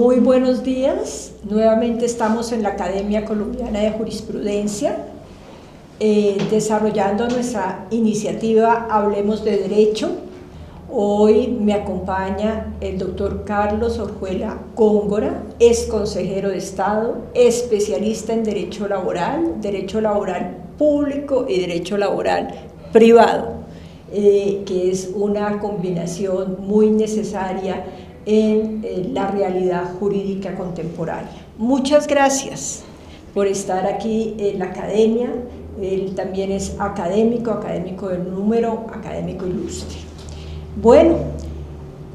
Muy buenos días, nuevamente estamos en la Academia Colombiana de Jurisprudencia desarrollando nuestra iniciativa Hablemos de Derecho. Hoy me acompaña el doctor Carlos Orjuela Góngora, ex consejero de Estado, especialista en Derecho Laboral Público y Derecho Laboral Privado, que es una combinación muy necesaria en la realidad jurídica contemporánea. Muchas gracias por estar aquí en la academia. Él también es académico del número, académico ilustre. Bueno,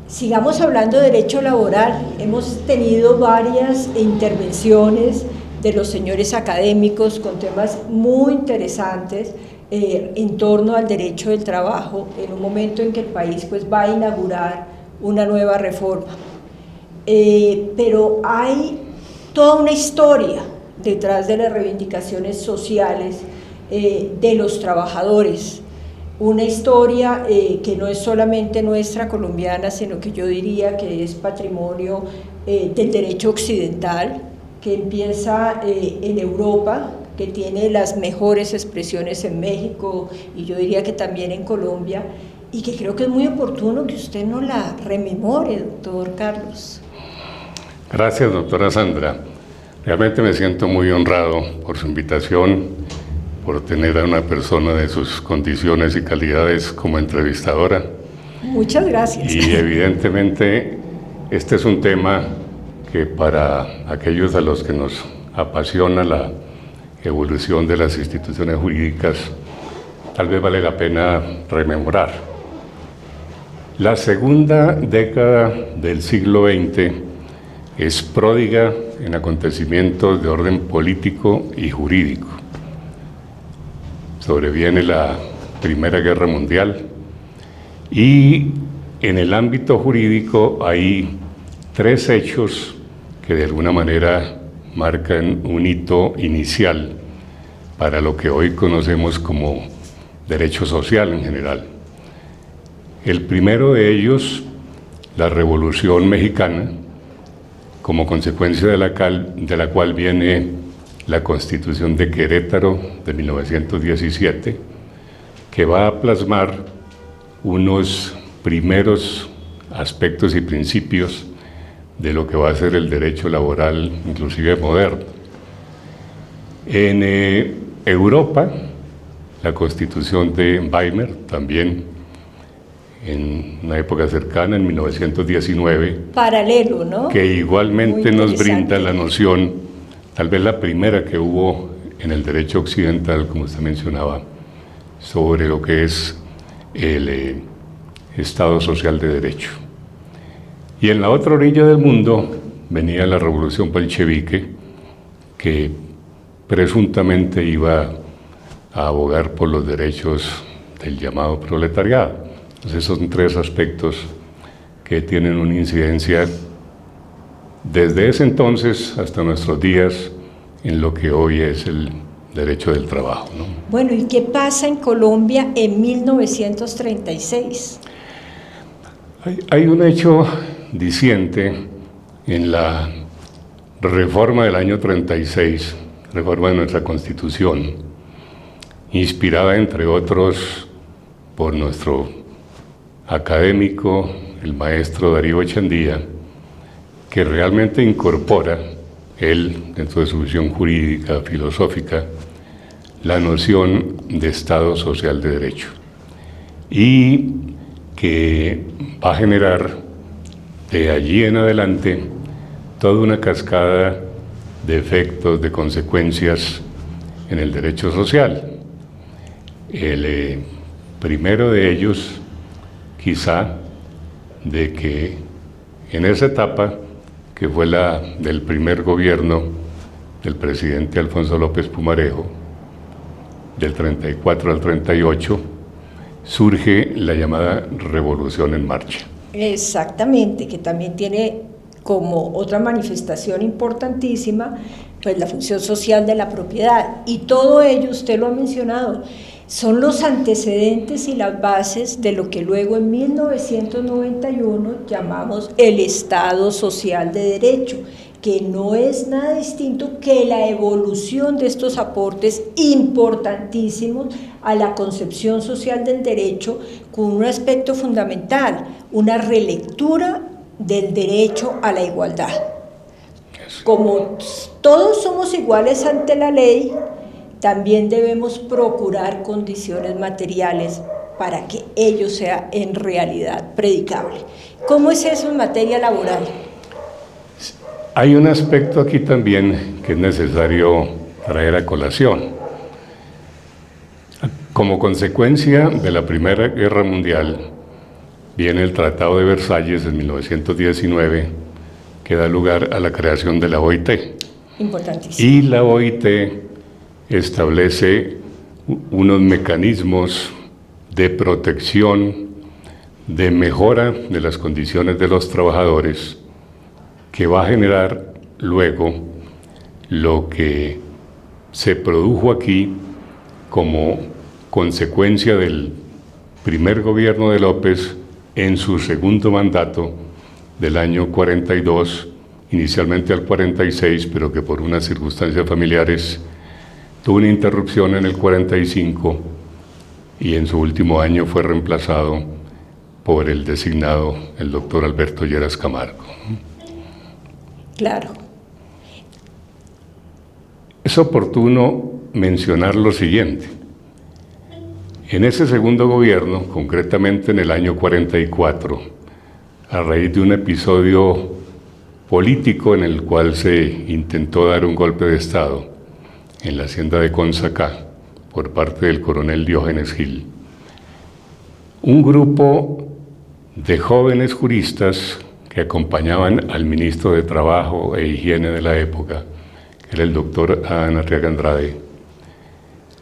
sigamos hablando de derecho laboral. Hemos tenido varias intervenciones de los señores académicos con temas muy interesantes en torno al derecho del trabajo, en un momento en que el país pues, va a inaugurar una nueva reforma. Pero hay toda una historia detrás de las reivindicaciones sociales de los trabajadores, una historia que no es solamente nuestra colombiana, sino que yo diría que es patrimonio del derecho occidental, que empieza en Europa, que tiene las mejores expresiones en México y yo diría que también en Colombia, y que creo que es muy oportuno que usted nos la rememore, doctor Carlos. Gracias, doctora Sandra. Realmente me siento muy honrado por su invitación, por tener a una persona de sus condiciones y calidades como entrevistadora. Muchas gracias. Y evidentemente este es un tema que para aquellos a los que nos apasiona la evolución de las instituciones jurídicas, tal vez vale la pena rememorar. La segunda década del siglo XX es pródiga en acontecimientos de orden político y jurídico. Sobreviene la Primera Guerra Mundial y en el ámbito jurídico hay tres hechos que de alguna manera marcan un hito inicial para lo que hoy conocemos como derecho social en general. El primero de ellos, la Revolución Mexicana, como consecuencia de la cual viene la Constitución de Querétaro de 1917, que va a plasmar unos primeros aspectos y principios de lo que va a ser el derecho laboral, inclusive moderno. En Europa, la Constitución de Weimar, también en una época cercana, en 1919. Paralelo, ¿no? Que igualmente nos brinda la noción, tal vez la primera que hubo en el derecho occidental, como usted mencionaba, sobre lo que es el Estado social de derecho. Y en la otra orilla del mundo venía la Revolución Bolchevique, que presuntamente iba a abogar por los derechos del llamado proletariado. Entonces son tres aspectos que tienen una incidencia desde ese entonces hasta nuestros días en lo que hoy es el derecho del trabajo, ¿no? Bueno, ¿y qué pasa en Colombia en 1936? Hay un hecho diciente en la reforma del año 36, reforma de nuestra Constitución, inspirada entre otros por nuestro académico, el maestro Darío Echandía, que realmente incorpora, él, dentro de su visión jurídica, filosófica, la noción de Estado social de derecho, y que va a generar de allí en adelante toda una cascada de efectos, de consecuencias en el derecho social. El primero de ellos, quizá, de que en esa etapa, que fue la del primer gobierno del presidente Alfonso López Pumarejo, del 34 al 38, surge la llamada Revolución en Marcha. Exactamente, que también tiene como otra manifestación importantísima pues la función social de la propiedad. Y todo ello, usted lo ha mencionado, son los antecedentes y las bases de lo que luego en 1991 llamamos el Estado Social de Derecho, que no es nada distinto que la evolución de estos aportes importantísimos a la concepción social del derecho, con un aspecto fundamental, una relectura del derecho a la igualdad. Como todos somos iguales ante la ley, también debemos procurar condiciones materiales para que ello sea en realidad predicable. ¿Cómo es eso en materia laboral? Hay un aspecto aquí también que es necesario traer a colación. Como consecuencia de la Primera Guerra Mundial, viene el Tratado de Versalles en 1919, que da lugar a la creación de la OIT. Importantísimo. Y la OIT establece unos mecanismos de protección, de mejora de las condiciones de los trabajadores, que va a generar luego lo que se produjo aquí como consecuencia del primer gobierno de López en su segundo mandato del año 42, inicialmente al 46, pero que por unas circunstancias familiares tuvo una interrupción en el 45 y en su último año fue reemplazado por el designado, el doctor Alberto Lleras Camargo. Claro. Es oportuno mencionar lo siguiente. En ese segundo gobierno, concretamente en el año 44, a raíz de un episodio político en el cual se intentó dar un golpe de Estado en la hacienda de Consacá por parte del coronel Diógenes Gil, un grupo de jóvenes juristas que acompañaban al ministro de Trabajo e Higiene de la época, que era el doctor Adán Arriaga Andrade,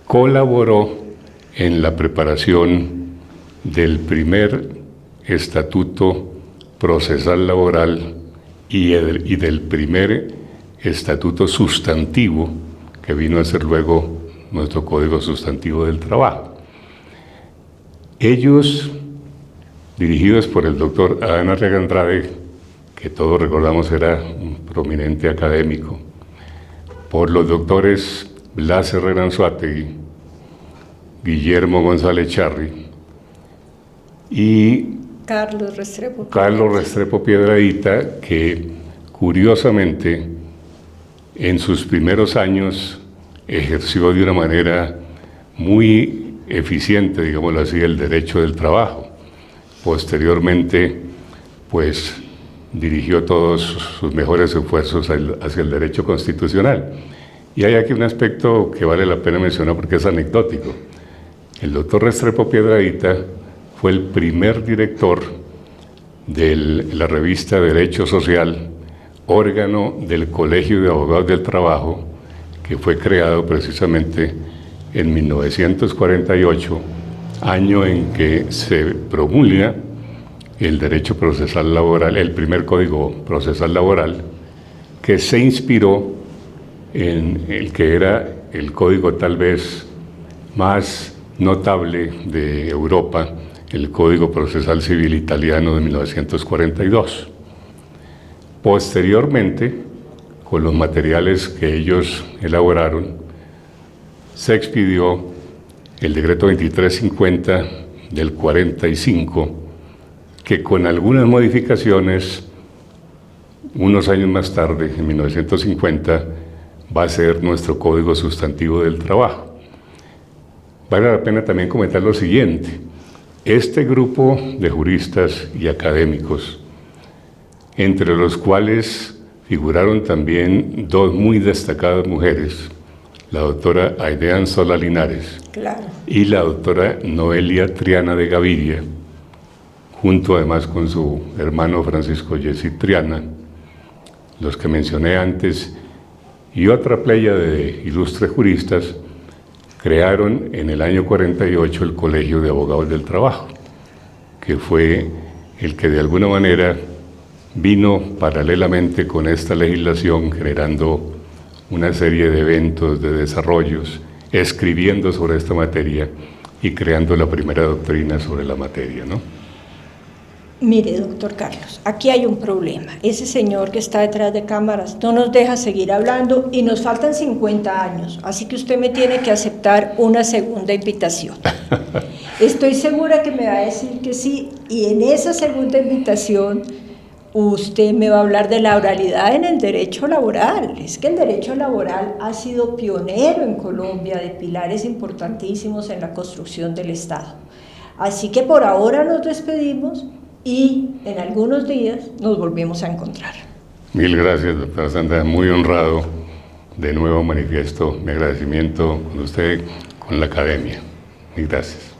colaboró en la preparación del primer estatuto procesal laboral y del primer estatuto sustantivo que vino a ser luego nuestro Código Sustantivo del Trabajo. Ellos, dirigidos por el doctor Adán Arriaga Andrade, que todos recordamos era un prominente académico, por los doctores Blas Herrera Anzoátegui, Guillermo González Charri y Carlos Restrepo Piedradita, que curiosamente en sus primeros años ejerció de una manera muy eficiente, digámoslo así, el derecho del trabajo. Posteriormente, pues, dirigió todos sus mejores esfuerzos hacia el derecho constitucional. Y hay aquí un aspecto que vale la pena mencionar porque es anecdótico. El doctor Restrepo Piedradita fue el primer director de la revista Derecho Social, órgano del Colegio de Abogados del Trabajo, que fue creado precisamente en 1948, año en que se promulga el derecho procesal laboral, el primer código procesal laboral, que se inspiró en el que era el código tal vez más notable de Europa, el Código Procesal Civil Italiano de 1942. Posteriormente, con los materiales que ellos elaboraron, se expidió el decreto 2350 del 45, que con algunas modificaciones, unos años más tarde, en 1950, va a ser nuestro Código Sustantivo del Trabajo. Vale la pena también comentar lo siguiente. Este grupo de juristas y académicos, entre los cuales figuraron también dos muy destacadas mujeres, la doctora Aide Anzola Linares, claro, y la doctora Noelia Triana de Gaviria, junto además con su hermano Francisco Yesi Triana, los que mencioné antes, y otra playa de ilustres juristas, crearon en el año 48 el Colegio de Abogados del Trabajo, que fue el que de alguna manera vino paralelamente con esta legislación generando una serie de eventos, de desarrollos, escribiendo sobre esta materia y creando la primera doctrina sobre la materia, ¿no? Mire, doctor Carlos, aquí hay un problema. Ese señor que está detrás de cámaras no nos deja seguir hablando y nos faltan 50 años, así que usted me tiene que aceptar una segunda invitación. Estoy segura que me va a decir que sí, y en esa segunda invitación usted me va a hablar de la oralidad en el derecho laboral. Es que el derecho laboral ha sido pionero en Colombia, de pilares importantísimos en la construcción del Estado. Así que por ahora nos despedimos y en algunos días nos volvemos a encontrar. Mil gracias, doctora Sandra, muy honrado. De nuevo manifiesto mi agradecimiento con usted, con la academia. Mil gracias.